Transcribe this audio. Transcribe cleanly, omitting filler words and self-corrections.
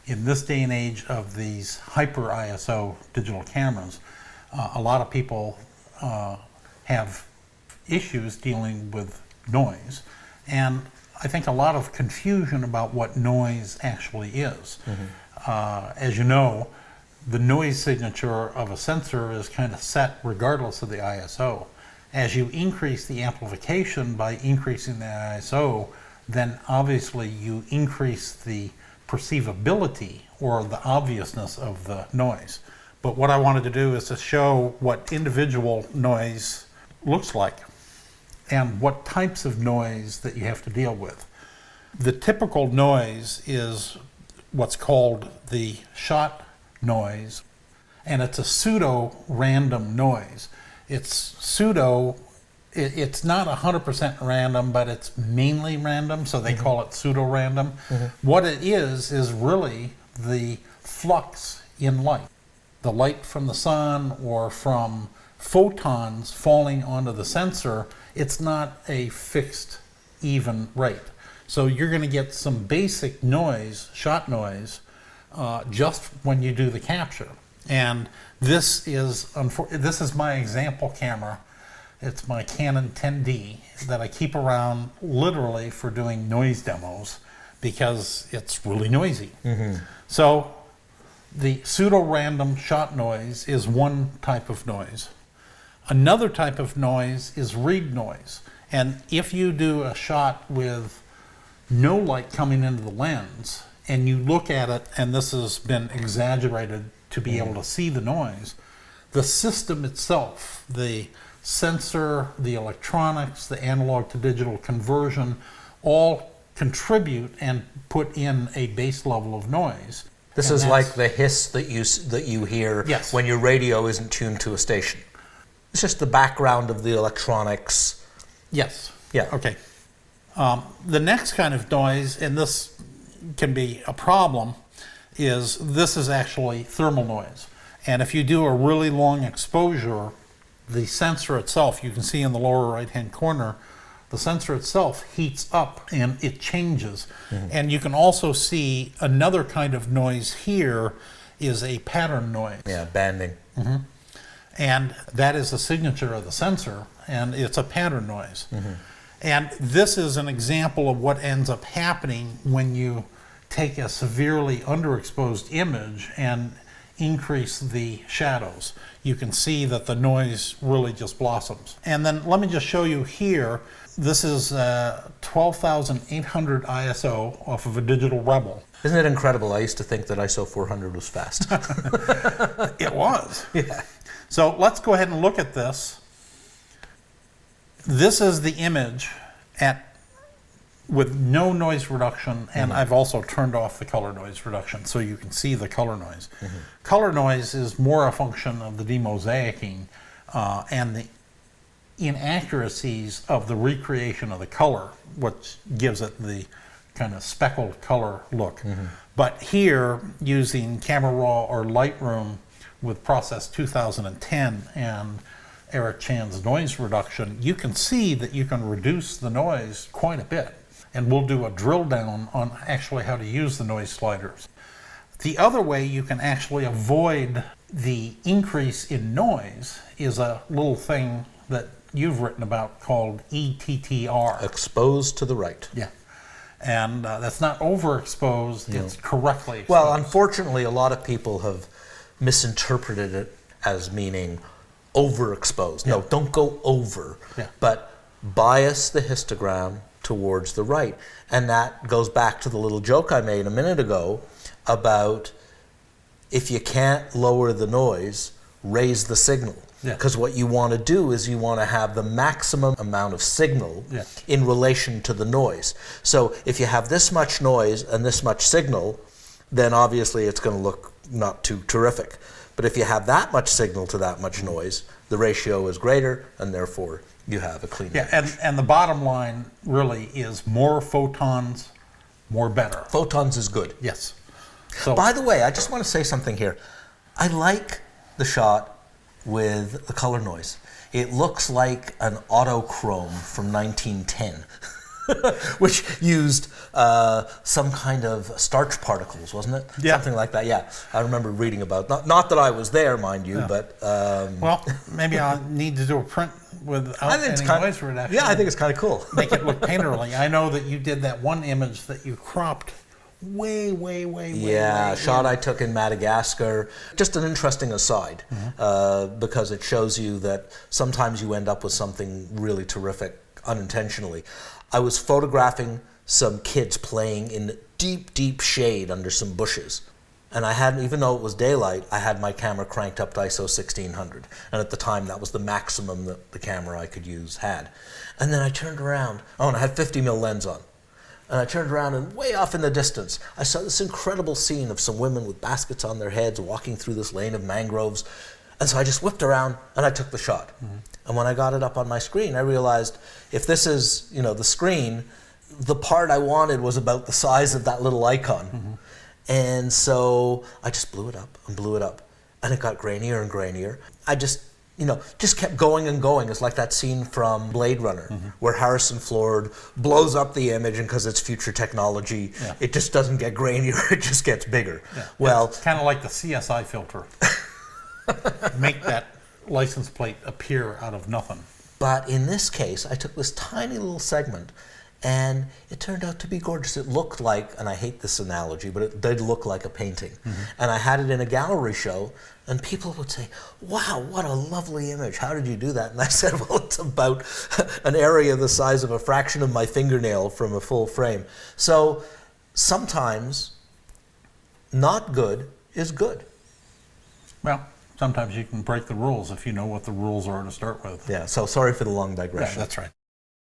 in this day and age of these hyper ISO digital cameras, a lot of people have issues dealing with noise, and I think a lot of confusion about what noise actually is. As you know, the noise signature of a sensor is kind of set regardless of the ISO. As you increase the amplification by increasing the ISO, then obviously you increase the perceivability or the obviousness of the noise. But what I wanted to do is to show what individual noise looks like and what types of noise that you have to deal with. The typical noise is what's called the shot noise, and it's a pseudo-random noise. It's pseudo, it's not 100% random, but it's mainly random, so they call it pseudo-random. What it is really the flux in light. The light from the sun or from photons falling onto the sensor, it's not a fixed, even rate. So you're going to get some basic noise, shot noise, just when you do the capture. And this is my example camera. It's my Canon 10D that I keep around literally for doing noise demos because it's really noisy. So the pseudo-random shot noise is one type of noise. Another type of noise is read noise. And if you do a shot with no light coming into the lens and you look at it, and this has been exaggerated to be able to see the noise, the system itself, the sensor, the electronics, the analog to digital conversion, all contribute and put in a base level of noise. This is like the hiss that you hear when your radio isn't tuned to a station. It's just the background of the electronics. Yes. Yeah. Okay. The next kind of noise, and this can be a problem, is this is actually thermal noise. And if you do a really long exposure, the sensor itself, you can see in the lower right-hand corner, the sensor itself heats up and it changes. And you can also see another kind of noise here is a pattern noise. Yeah, banding. And that is the signature of the sensor, and it's a pattern noise. And this is an example of what ends up happening when you take a severely underexposed image and increase the shadows. You can see that the noise really just blossoms. And then let me just show you here. This is 12,800 ISO off of a digital Rebel. Isn't it incredible? I used to think that ISO 400 was fast. It was. Yeah. So let's go ahead and look at this. This is the image with no noise reduction, and I've also turned off the color noise reduction so you can see the color noise. Color noise is more a function of the demosaicing and the inaccuracies of the recreation of the color, which gives it the kind of speckled color look. But here, using Camera Raw or Lightroom with Process 2010 and Eric Chan's noise reduction, you can see that you can reduce the noise quite a bit. And we'll do a drill down on actually how to use the noise sliders. The other way you can actually avoid the increase in noise is a little thing that you've written about called ETTR. Exposed to the right. Yeah. And that's not overexposed, it's correctly exposed. Well, unfortunately, a lot of people have misinterpreted it as meaning overexposed. No, don't go over, but bias the histogram towards the right. And that goes back to the little joke I made a minute ago about if you can't lower the noise, raise the signal. Because what you want to do is you want to have the maximum amount of signal in relation to the noise. So if you have this much noise and this much signal, then obviously it's going to look not too terrific. But if you have that much signal to that much noise, the ratio is greater, and therefore you have a clean image. And the bottom line really is more photons, more better. Photons is good. Yes. So, by the way, I just want to say something here. I like the shot with the color noise. It looks like an autochrome from 1910. which used some kind of starch particles, wasn't it? Yeah. Something like that, yeah. I remember reading about, not that I was there, mind you, but... well, maybe I'll need to do a print without any noise reduction. Yeah, I think it's kind of cool. Make it look painterly. I know that you did that one image that you cropped way shot I took in Madagascar. Just an interesting aside, because it shows you that sometimes you end up with something really terrific unintentionally. I was photographing some kids playing in deep shade under some bushes. And I had, even though it was daylight, I had my camera cranked up to ISO 1600. And at the time, that was the maximum that the camera I could use had. And then I turned around, and I had 50mm lens on. And I turned around, and way off in the distance, I saw this incredible scene of some women with baskets on their heads walking through this lane of mangroves. And so I just whipped around, and I took the shot. And when I got it up on my screen, I realized if this is, the screen, the part I wanted was about the size of that little icon. And so I just blew it up and blew it up. And it got grainier and grainier. I just kept going and going. It's like that scene from Blade Runner, where Harrison Ford blows up the image, and because it's future technology, it just doesn't get grainier, it just gets bigger. Well, it's kind of like the CSI filter. Make that license plate appear out of nothing. But in this case, I took this tiny little segment, and it turned out to be gorgeous. It looked like, and I hate this analogy, but it did look like a painting. And I had it in a gallery show, and people would say, wow, what a lovely image. How did you do that? And I said, well, it's about an area the size of a fraction of my fingernail from a full frame. So sometimes not good is good. Well, sometimes you can break the rules if you know what the rules are to start with. Yeah, so sorry for the long digression. Yeah, that's right.